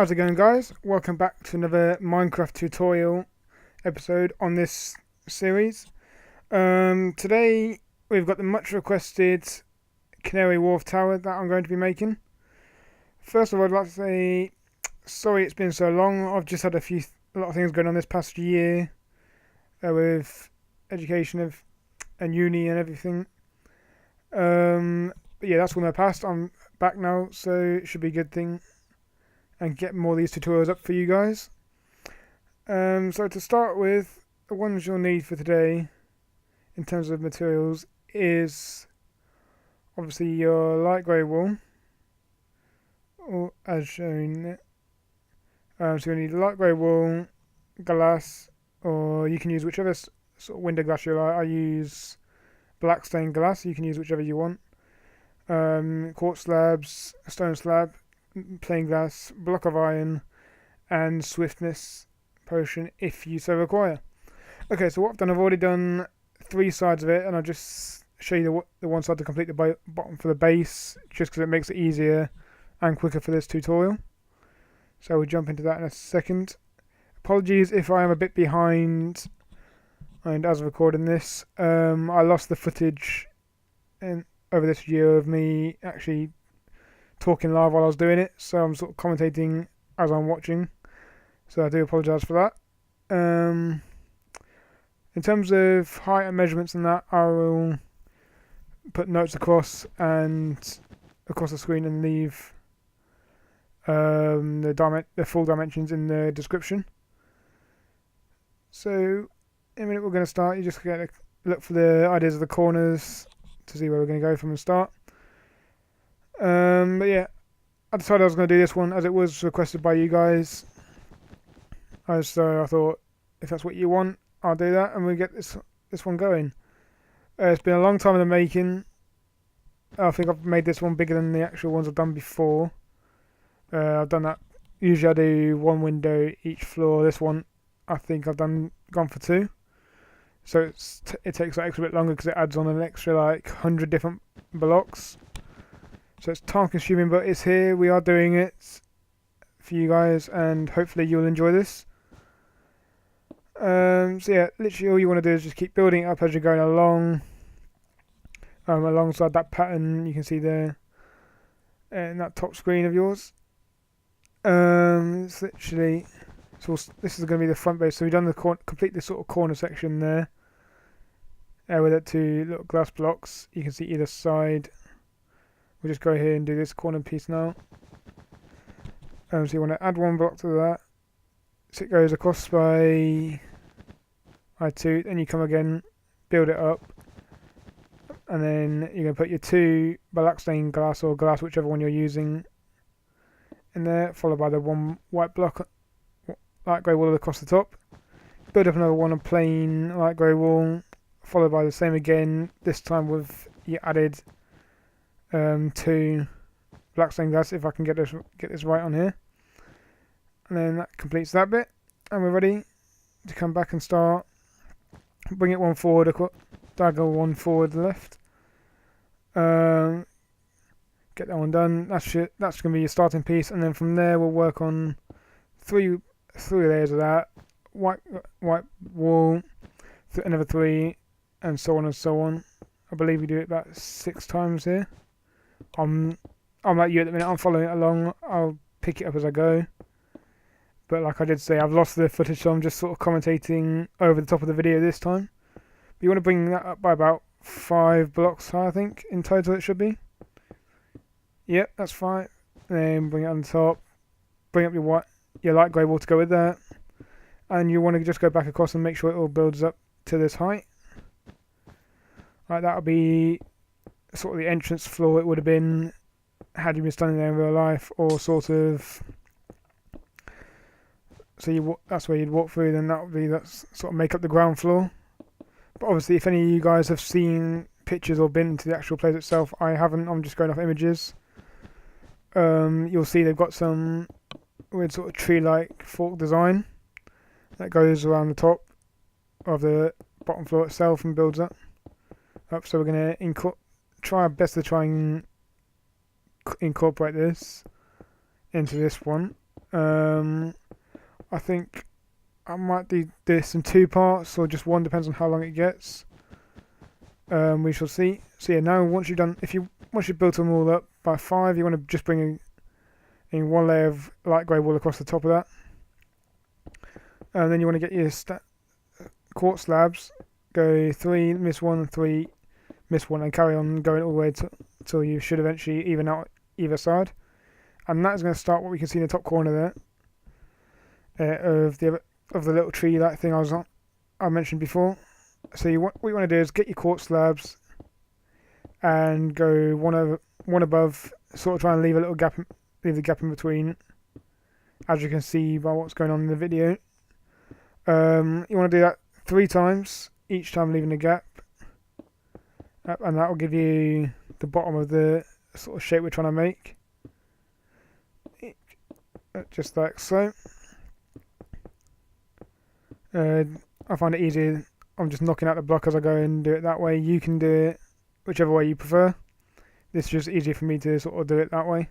How's it going, guys? Welcome back to another Minecraft tutorial episode on this series. Today we've got the much requested Canary Wharf tower that I'm going to be making. First of all, I'd like to say sorry it's been so long. I've just had a lot of things going on this past year with education and uni and everything. But yeah, that's all in the past. I'm back now, so it should be a good thing. And get more of these tutorials up for you guys. So to start with, the ones you'll need for today in terms of materials is obviously your light grey wool, or as shown. So you'll need light grey wool, glass, or you can use whichever sort of window glass you like. I use black stained glass, you can use whichever you want. Quartz slabs, stone slab, plain glass, block of iron, and swiftness potion if you so require. Okay, so what I've done, I've already done 3 sides of it, and I'll just show you the one side to complete the bottom for the base, just because it makes it easier and quicker for this tutorial. So we'll jump into that in a second. Apologies if I am a bit behind, and as I'm recording this, I lost the footage over this year of me actually talking live while I was doing it, so I'm sort of commentating as I'm watching, so I do apologise for that. In terms of height and measurements and that, I will put notes across the screen and leave the full dimensions in the description. So in a minute we're going to start. You just get a look for the ideas of the corners to see where we're going to go from the start. But yeah, I decided I was going to do this one as it was requested by you guys. So I thought, if that's what you want, I'll do that, and we'll get this one going. It's been a long time in the making. I think I've made this one bigger than the actual ones I've done before. I've done that. Usually I do 1 window each floor. This one, I think I've gone for 2. So it takes that extra bit longer because it adds on an extra 100 different blocks. So it's time consuming, but it's here. We are doing it for you guys, and hopefully you'll enjoy this. So yeah, literally all you want to do is just keep building it up as you're going along. Alongside that pattern you can see there in that top screen of yours. It's literally, so this is going to be the front base. So we've done complete this sort of corner section there. With the 2 little glass blocks, you can see either side. We'll just go here and do this corner piece now. So you want to add 1 block to that. So it goes across by I2, then you come again, build it up, and then you're going to put your 2 black stained glass or glass, whichever one you're using, in there, followed by the 1 white block, light grey wall across the top. Build up another 1 of plain light grey wall, followed by the same again, this time with your added 2 black stained glass, if I can get this right on here. And then that completes that bit, and we're ready to come back and start. Bring it 1 forward, diagonal 1 forward left. Get that one done. That's it. That's going to be your starting piece, and then from there we'll work on 3 layers of that. White wall, another 3, and so on and so on. I believe we do it about 6 times here. I'm like you at the minute. I'm following it along. I'll pick it up as I go. But like I did say, I've lost the footage, so I'm just sort of commentating over the top of the video this time. But you want to bring that up by about 5 blocks high, I think, in total it should be. Yep, that's fine. Then bring it on top. Bring up your light grey wall to go with that. And you want to just go back across and make sure it all builds up to this height. Right, that'll be sort of the entrance floor it would have been had you been standing there in real life, or sort of. So that's where you'd walk through, then that would be sort of make up the ground floor. But obviously, if any of you guys have seen pictures or been to the actual place itself, I haven't. I'm just going off images. You'll see they've got some weird sort of tree-like fork design that goes around the top of the bottom floor itself and builds up. So we're going to try our best to try and incorporate this into this one. I think I might do this in 2 parts or just one, depends on how long it gets. We shall see. So yeah, now once you've built them all up by 5, you want to just bring in 1 layer of light grey wool across the top of that, and then you want to get your quartz slabs. Go 3, miss 1, 3, miss 1, and carry on going all the way till you should eventually even out either side. And that is going to start what we can see in the top corner there of the little tree-like thing I mentioned before. So what you want to do is get your quartz slabs and go one above, sort of try and leave the gap in between, as you can see by what's going on in the video. You want to do that 3 times, each time leaving a gap, and that will give you the bottom of the sort of shape we're trying to make, just like so. I find it easier. I'm just knocking out the block as I go and do it that way. You can do it whichever way you prefer. This is just easier for me to sort of do it that way.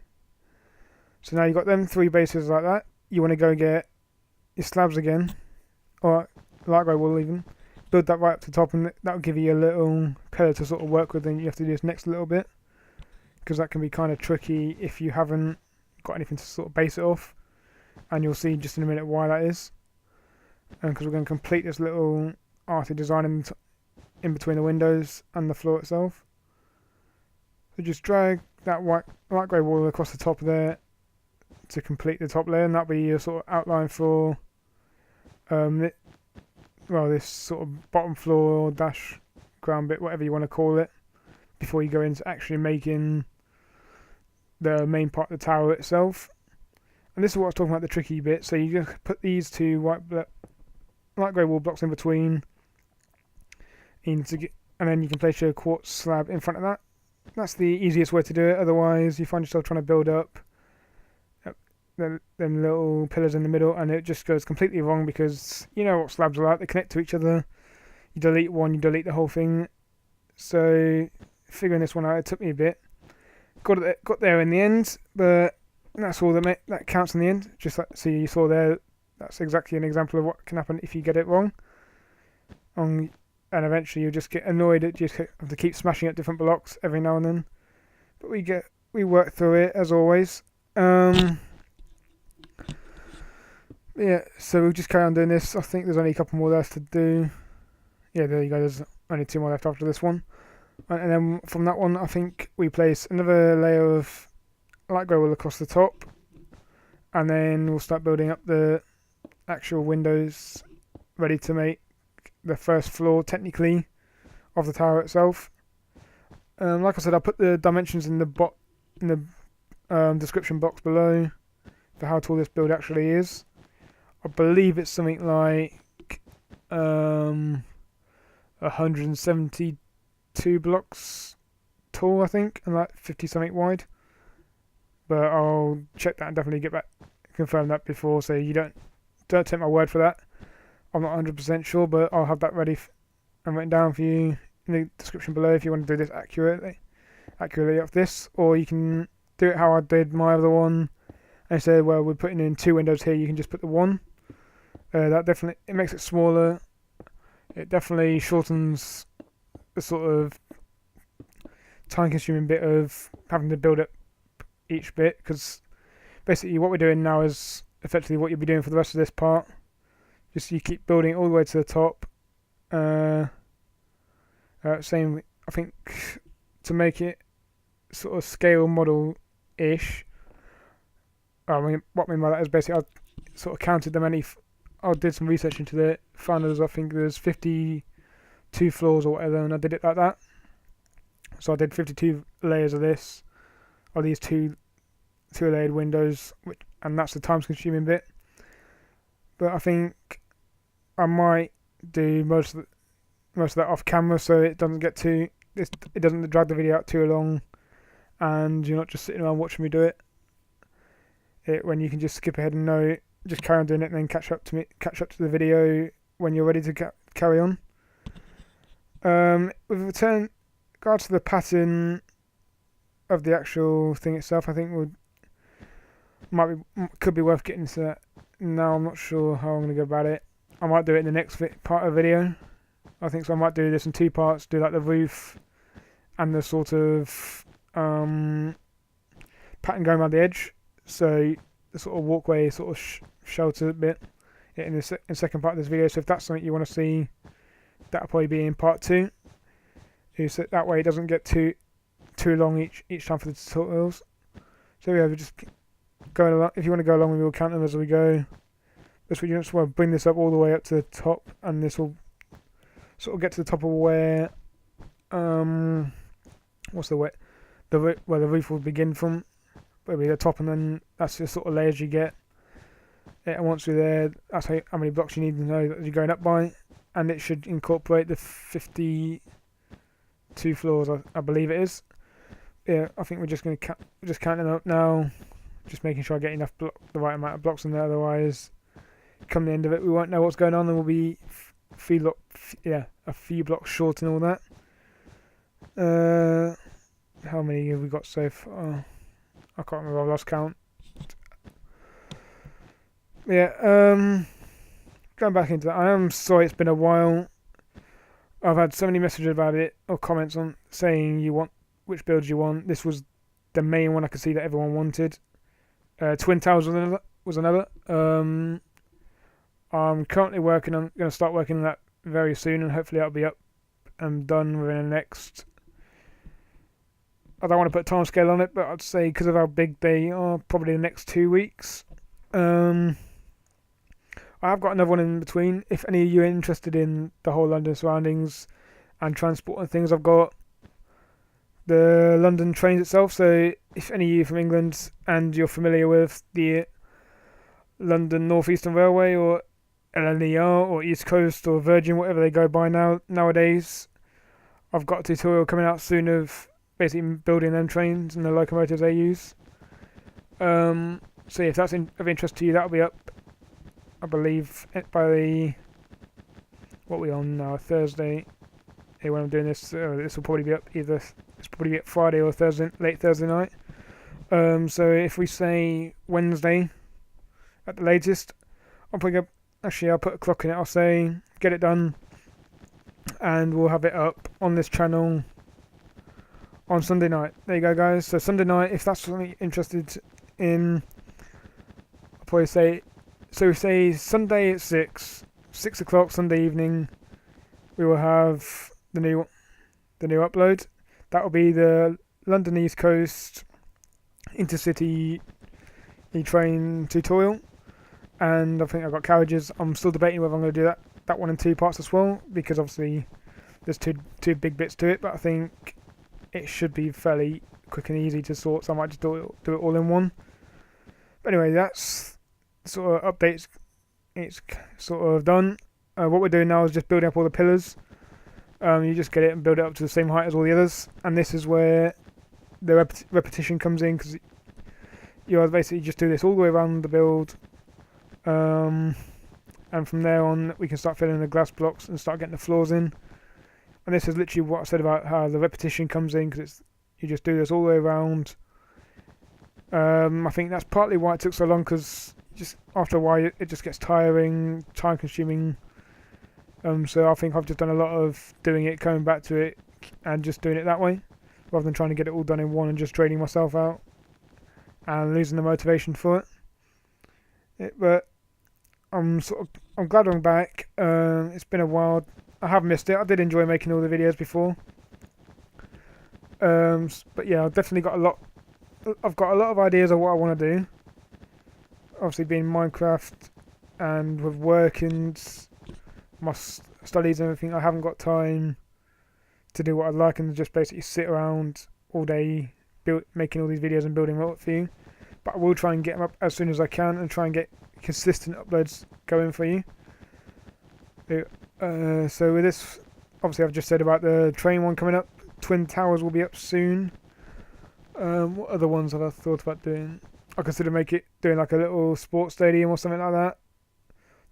So now you've got them 3 bases like that. You want to go get your slabs again, or light grey wool even. Build that right up to the top, and that'll give you a little pillar to sort of work with. Then you have to do this next little bit, because that can be kind of tricky if you haven't got anything to sort of base it off. And you'll see just in a minute why that is. Because we're going to complete this little arty design in between the windows and the floor itself. So just drag that light grey wool across the top there to complete the top layer, and that'll be your sort of outline for this sort of bottom floor dash ground bit, whatever you want to call it, before you go into actually making the main part of the tower itself. And this is what I was talking about, the tricky bit. So you just put these 2 light grey wool blocks in between, and then you can place your quartz slab in front of that. That's the easiest way to do it. Otherwise, you find yourself trying to build up them little pillars in the middle, and it just goes completely wrong, because you know what slabs are like. They connect to each other. You delete one, you delete the whole thing. So figuring this one out, it took me a bit. Got there in the end, but that's all that counts in the end. Just like, so you saw there, that's exactly an example of what can happen if you get it wrong. And eventually you'll just get annoyed at just have to keep smashing at different blocks every now and then. But we work through it as always. Yeah, so we'll just carry on doing this. I think there's only a couple more left to do. Yeah, there you go. There's only 2 more left after this one. And then from that one, I think we place another layer of light grey wool across the top. And then we'll start building up the actual windows, ready to make the first floor, technically, of the tower itself. Like I said, I'll put the dimensions in the description box below for how tall this build actually is. I believe it's something like 172 blocks tall, I think, and like 50 something wide. But I'll check that and definitely confirm that before, so you don't take my word for that. I'm not 100% sure, but I'll have that ready and written down for you in the description below if you want to do this accurately of this, or you can do it how I did my other one and say, well, we're putting in 2 windows here, you can just put the 1. That definitely, it makes it smaller. It definitely shortens the sort of time-consuming bit of having to build up each bit, because basically what we're doing now is effectively what you'll be doing for the rest of this part. Just you keep building all the way to the top. Same, I think, to make it sort of scale model-ish. I mean, what I mean by that is basically I sort of counted them. I did some research into it. Found I think there's 52 floors or whatever, and I did it like that. So I did 52 layers of this, of these two layered windows, and that's the time-consuming bit. But I think I might do most of that off camera, so it doesn't drag the video out too long, and you're not just sitting around watching me do it. When you can just skip ahead and just carry on doing it, and then catch up to the video when you're ready to carry on. With regards to the pattern of the actual thing itself, I think Could be worth getting to that. Now I'm not sure how I'm gonna go about it. I might do it in the next part of the video. I think so. I might do this in 2 parts. Do like the roof and the sort of pattern going around the edge. So the sort of walkway sort of shelter a bit in the second part of this video. So if that's something you want to see, that'll probably be in part 2. So that way it doesn't get too long each time for the tutorials. So yeah, we're just going along. If you want to go along with me, we'll count them as we go. This way you just want to bring this up all the way up to the top, and this will sort of get to the top of where where the roof will begin from. It'll be the top, and then that's the sort of layers you get. And once you're there, that's how many blocks you need to know that you're going up by, and it should incorporate the 52 floors, I believe it is. Yeah, I think we're just going to just counting up now, just making sure I get enough the right amount of blocks in there. Otherwise, come the end of it, we won't know what's going on, and we'll be a few blocks short and all that. How many have we got so far? I can't remember. I've lost count. Yeah. Going back into that, I am sorry it's been a while. I've had so many messages about it or comments on saying which builds you want. This was the main one I could see that everyone wanted. Twin Towers was another. I'm currently working on, going to start working on that very soon, and hopefully that'll be up and done within the next. I don't want to put a time scale on it, but I'd say because of how big they are, probably the next 2 weeks. I have got another one in between. If any of you are interested in the whole London surroundings and transport and things, I've got the London trains itself. So if any of you are from England and you're familiar with the London North Eastern Railway or LNER or East Coast or Virgin, whatever they go by nowadays, I've got a tutorial coming out soon of basically building them trains and the locomotives they use. So if that's of interest to you, that'll be up, I believe, by what are we on now, Thursday. When I'm doing this, this will probably be up it's probably at Friday or late Thursday night. So if we say Wednesday at the latest, I'll put a clock in it. I'll say get it done, and we'll have it up on this channel on Sunday night. There you go, guys. So Sunday night, if that's something you're interested in, I'll probably say. So we say Sunday at 6 o'clock Sunday evening. We will have the new upload. That will be the London East Coast intercity train tutorial, and I think I've got carriages. I'm still debating whether I'm going to do that one in 2 parts as well, because obviously there's two big bits to it, but I think it should be fairly quick and easy to sort, so I might just do it all in one. But anyway, that's sort of updates. It's sort of done. What we're doing now is just building up all the pillars. You just get it and build it up to the same height as all the others, and this is where the repetition comes in, because you basically just do this all the way around the build, and from there on we can start filling the glass blocks and start getting the floors in. And this is literally what I said about how the repetition comes in, because you just do this all the way around. I think that's partly why it took so long, because just after a while it just gets tiring, time consuming. So I think I've just done a lot of doing it, coming back to it, and just doing it that way, rather than trying to get it all done in one and just draining myself out and losing the motivation for it. But I'm glad I'm back. It's been a while. I have missed it. I did enjoy making all the videos before. But yeah, I've definitely got I've got a lot of ideas of what I want to do. Obviously, being Minecraft and with work and my studies and everything, I haven't got time to do what I'd like and just basically sit around all day making all these videos and building them up for you. But I will try and get them up as soon as I can and try and get consistent uploads going for you. So with this, obviously I've just said about the train one coming up. Twin Towers will be up soon. What other ones have I thought about doing? I consider doing like a little sports stadium or something like that.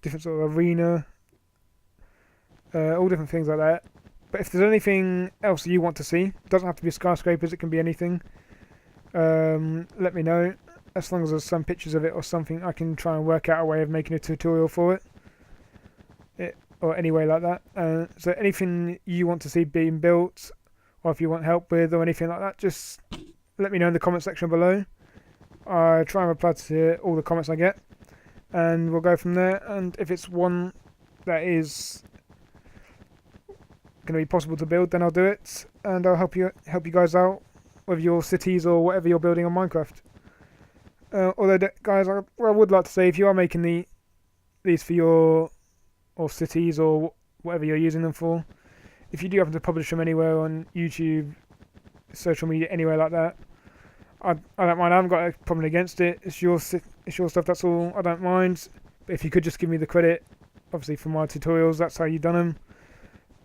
Different sort of arena. All different things like that. But if there's anything else you want to see, it doesn't have to be skyscrapers, it can be anything. Let me know. as long as there's some pictures of it or something, I can try and work out a way of making a tutorial for it, or any way like that. So anything you want to see being built, or if you want help with, or anything like that, just let me know in the comment section below. I try and reply to all the comments I get, and we'll go from there. And if it's one that is going to be possible to build, then I'll do it, and I'll help you guys out with your cities or whatever you're building on Minecraft. Although, guys, I would like to say, if you are making these for your cities or whatever you're using them for, if you do happen to publish them anywhere on YouTube, social media, anywhere like that, I don't mind. I haven't got a problem against it. It's your stuff. That's all. I don't mind. But if you could just give me the credit, obviously for my tutorials, that's how you've done them.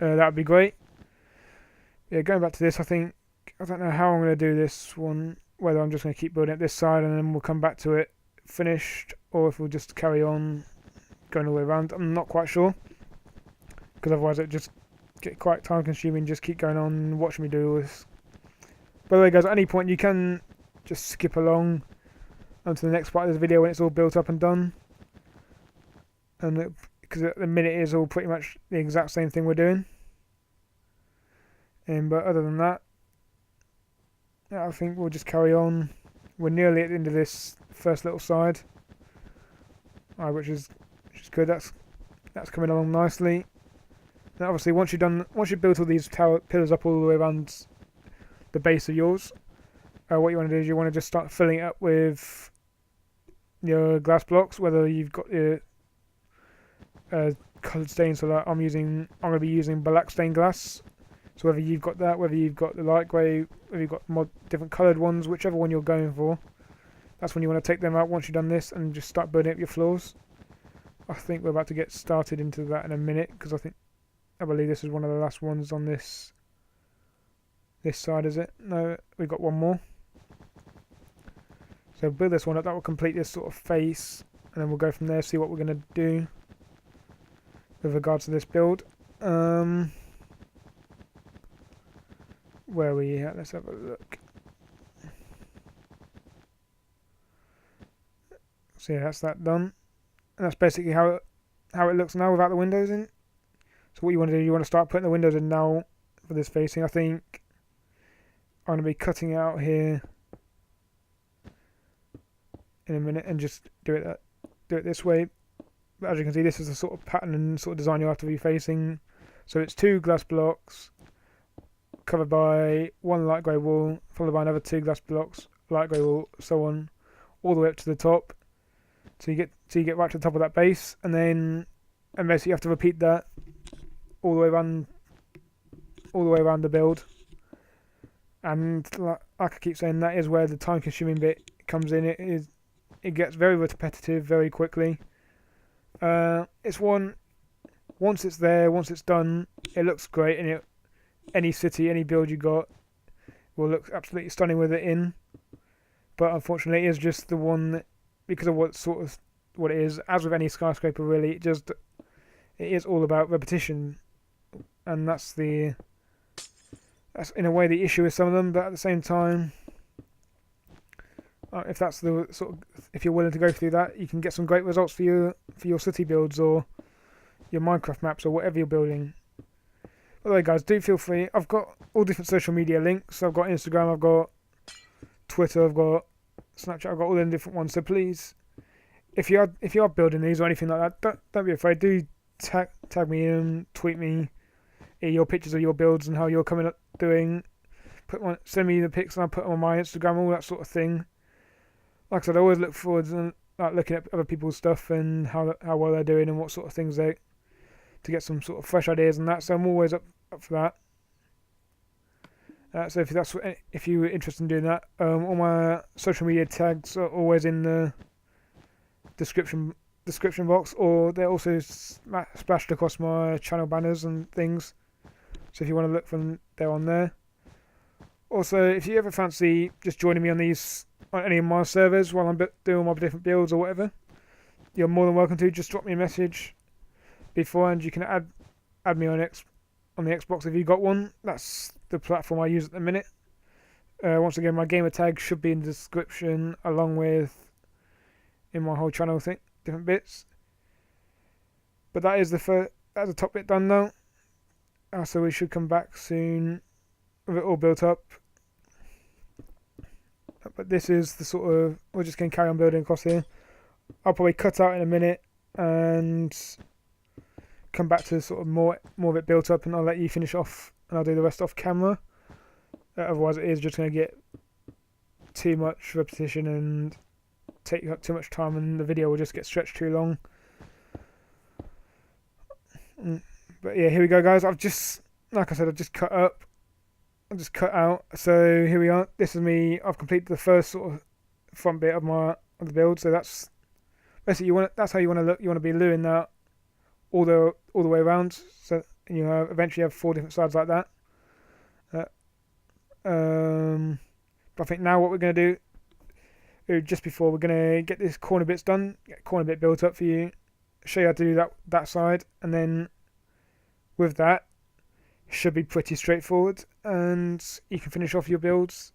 That would be great. Yeah, going back to this, I don't know how I'm going to do this one. Whether I'm just going to keep building up this side and then we'll come back to it finished, or if we'll just carry on going all the way around. I'm not quite sure, because otherwise it just get quite time consuming. Just keep going on watching me do all this. By the way, guys, at any point you can just skip along onto the next part of this video when it's all built up and done, and because at the minute it is all pretty much the exact same thing we're doing. But other than that, I think we'll just carry on. We're nearly at the end of this first little side, which is good. That's coming along nicely. And obviously, once you've built all these pillars up all the way around the base of yours, what you want to do is you want to just start filling it up with your glass blocks, whether you've got your coloured stains. So like I'm going to be using black stained glass. So whether you've got that, whether you've got the light grey, whether you've got different coloured ones, whichever one you're going for, that's when you want to take them out once you've done this and just start building up your floors. I think we're about to get started into that in a minute, because I believe this is one of the last ones on this side, is it? No, we've got one more. So build this one up, that will complete this sort of face, and then we'll go from there, see what we're going to do with regards to this build. Where are we at? Let's have a look. So yeah, that's that done. And that's basically how it looks now without the windows in. So what you want to do, you want to start putting the windows in now for this facing. I think I'm going to be cutting out here in a minute and just do it this way. But as you can see, this is the sort of pattern and sort of design you have to be facing. So it's 2 glass blocks covered by 1 light grey wall, followed by another 2 glass blocks, light grey wall, so on, all the way up to the top. So you get right to the top of that base, and basically you have to repeat that all the way around the build. And like I keep saying, that is where the time-consuming bit comes in. It gets very repetitive very quickly. It's one. Once it's there, once it's done, it looks great, and any city, any build you got will look absolutely stunning with it in. But unfortunately, it is just the one that, because of what it is, as with any skyscraper really, it is all about repetition, and that's in a way the issue with some of them. But at the same time, if you're willing to go through that, you can get some great results for your city builds or your Minecraft maps or whatever you're building. By the way, guys, do feel free. I've got all different social media links. So I've got Instagram, I've got Twitter, I've got Snapchat, I've got all them different ones. So please, if you are building these or anything like that, don't be afraid. Do tag me in, tweet me your pictures of your builds and how you're coming up doing. Send me the pics and I'll put them on my Instagram, all that sort of thing. Like I said, I always look forward to looking at other people's stuff and how well they're doing and what sort of things to get some sort of fresh ideas and that. So I'm always up for that. So if you're interested in doing that, all my social media tags are always in the description box, or they're also splashed across my channel banners and things. So if you want to look from there on there. Also, if you ever fancy just joining me on any of my servers while I'm doing my different builds or whatever, you're more than welcome to. Just drop me a message beforehand. You can add me on the Xbox if you've got one. That's the platform I use at the minute. Once again, my gamer tag should be in the description, along with in my whole channel thing, different bits. But that is that's the top bit done now. So we should come back soon with it all built up. But this is the sort of, we're just going to carry on building across here. I'll probably cut out in a minute and come back to sort of more of it built up, and I'll let you finish off, and I'll do the rest off camera. Otherwise it is just going to get too much repetition and take up too much time, and the video will just get stretched too long. But yeah, here we go, guys. I've just cut up. I've just cut out. So here we are. This is me. I've completed the first sort of front bit of the build. So that's basically that's how you want to look. You want to be luing that all the way around. So you eventually have 4 different sides like that. But I think now what we're going to do, just before we're going to get this corner bits done, get corner bit built up for you, show you how to do that side, and then with that, it should be pretty straightforward, and you can finish off your builds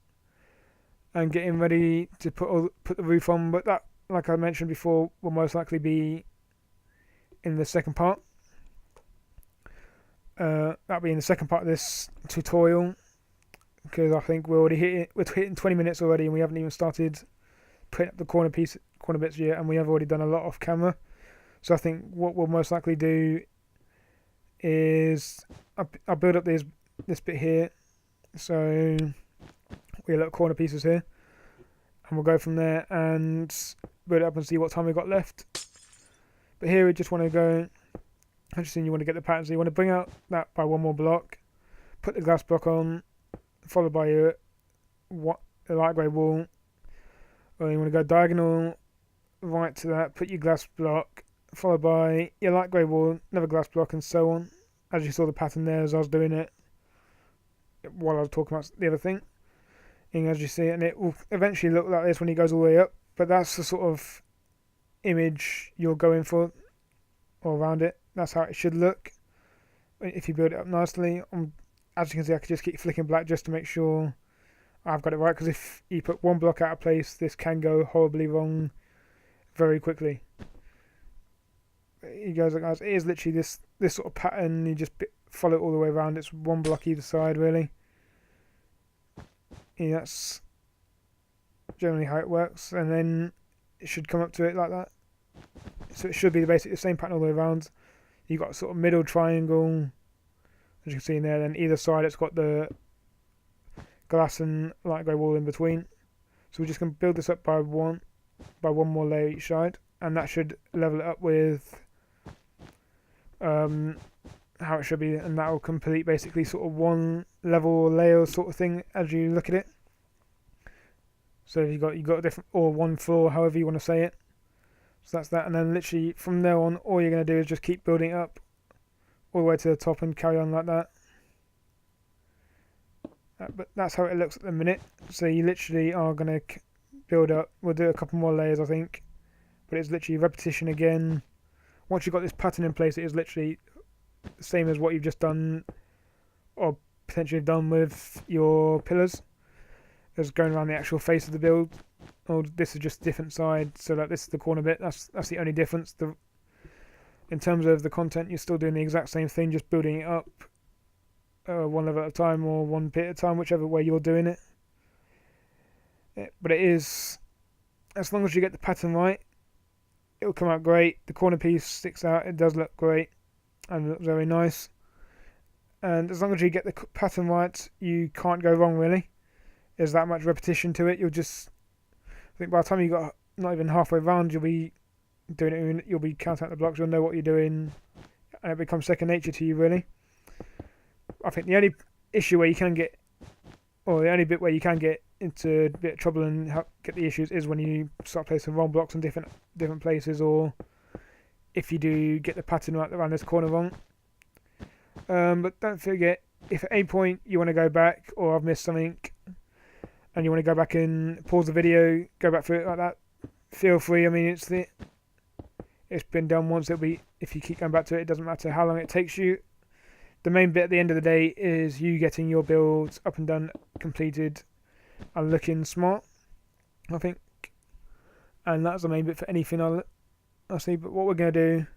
and getting ready to put the roof on. But that, like I mentioned before, will most likely be in the second part. That'll be in the second part of this tutorial, because I think we're hitting 20 minutes already, and we haven't even started putting up the corner bits yet, and we have already done a lot off camera. So I think what we'll most likely do is I'll build up this bit here, so we have little corner pieces here, and we'll go from there and build it up and see what time we've got left. But here we just want to go, interesting, you want to get the pattern, so you want to bring out that by 1 more block, put the glass block on, followed by a light grey wall, or you want to go diagonal right to that, put your glass block, followed by your light grey wall, another glass block, and so on. As you saw the pattern there as I was doing it while I was talking about the other thing. And as you see, and it will eventually look like this when it goes all the way up, but that's the sort of image you're going for all around it. That's how it should look if you build it up nicely. As you can see, I can just keep flicking black just to make sure I've got it right, because if you put one block out of place, this can go horribly wrong very quickly. You guys, it is literally this sort of pattern. You just follow it all the way around. It's 1 block either side, really. Yeah, that's generally how it works, and then it should come up to it like that. So it should be basically the same pattern all the way around. You've got a sort of middle triangle, as you can see in there. Then either side, it's got the glass and light grey wall in between. So we're just going to build this up by one more layer each side, and that should level it up with how it should be, and that will complete basically sort of 1 level layer sort of thing as you look at it. So you've got a different, or 1 floor, however you want to say it. So that's that, and then literally from there on, all you're going to do is just keep building up all the way to the top and carry on like that. But that's how it looks at the minute. So you literally are going to build up. We'll do a couple more layers, I think, but it's literally repetition again. Once you've got this pattern in place, it is literally the same as what you've just done, or potentially done with your pillars. Just going around the actual face of the build. Oh, this is just different side, so that this is the corner bit. That's the only difference. In terms of the content, you're still doing the exact same thing, just building it up 1 level at a time, or 1 bit at a time, whichever way you're doing it. But it is, as long as you get the pattern right, it'll come out great. The corner piece sticks out. It does look great and looks very nice. And as long as you get the pattern right, you can't go wrong, really. There's that much repetition to it. I think by the time you got not even halfway round, you'll be doing it. You'll be counting out the blocks. You'll know what you're doing, and it becomes second nature to you, really. I think the only issue where you can get, or the only bit where you can get into a bit of trouble and get the issues, is when you start placing wrong blocks in different places, or if you do get the pattern right around this corner wrong. But don't forget, if at any point you want to go back, or I've missed something, and you want to go back and pause the video, go back through it like that, feel free. I mean, it's been done once. It'll be, if you keep going back to it, it doesn't matter how long it takes you. The main bit at the end of the day is you getting your builds up and done, completed, and looking smart, I think. And that's the main bit for anything I'll see. But what we're going to do,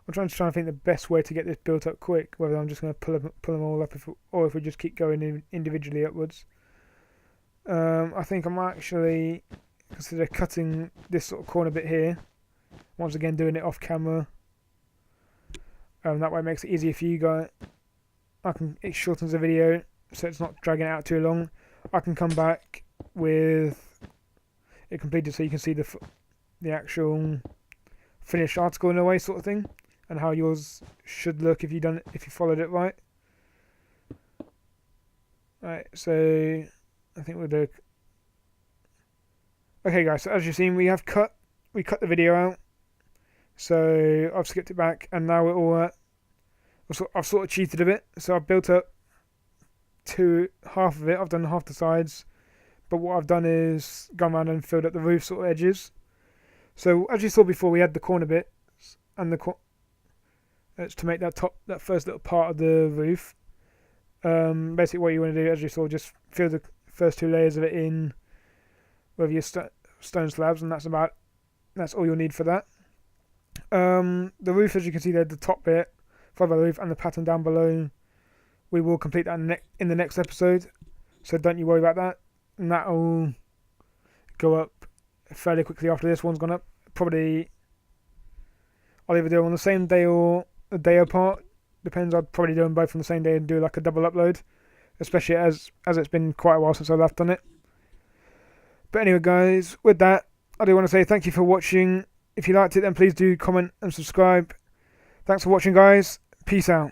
I'm trying to think the best way to get this built up quick, whether I'm just going to pull them all up or if we just keep going individually upwards. I think I might actually consider cutting this sort of corner bit here. Once again, doing it off camera. That way it makes it easier for you guys. It shortens the video so it's not dragging it out too long. I can come back with it completed so you can see the actual finished article in a way, sort of thing, and how yours should look if you followed it right. Right, so I think we'll do. Okay, guys. So as you've seen, we cut the video out. So I've skipped it back, and now we're all. I've sort of cheated a bit. So I've built up to half of it. I've done half the sides, but what I've done is gone around and filled up the roof sort of edges. So as you saw before, we had the corner bits and it's to make that first little part of the roof. Basically, what you want to do, as you saw, just fill the first 2 layers of it in with your stone slabs, and that's all you'll need for that. The roof, as you can see there, the top bit, followed by the roof and the pattern down below, we will complete that in the next episode. So don't you worry about that, and that'll go up fairly quickly after this one's gone up. Probably I'll either do them on the same day or a day apart. Depends. I'd probably do them both on the same day and do like a double upload, especially as it's been quite a while since I last done it. But anyway, guys, with that, I do want to say thank you for watching. If you liked it, then please do comment and subscribe. Thanks for watching, guys. Peace out.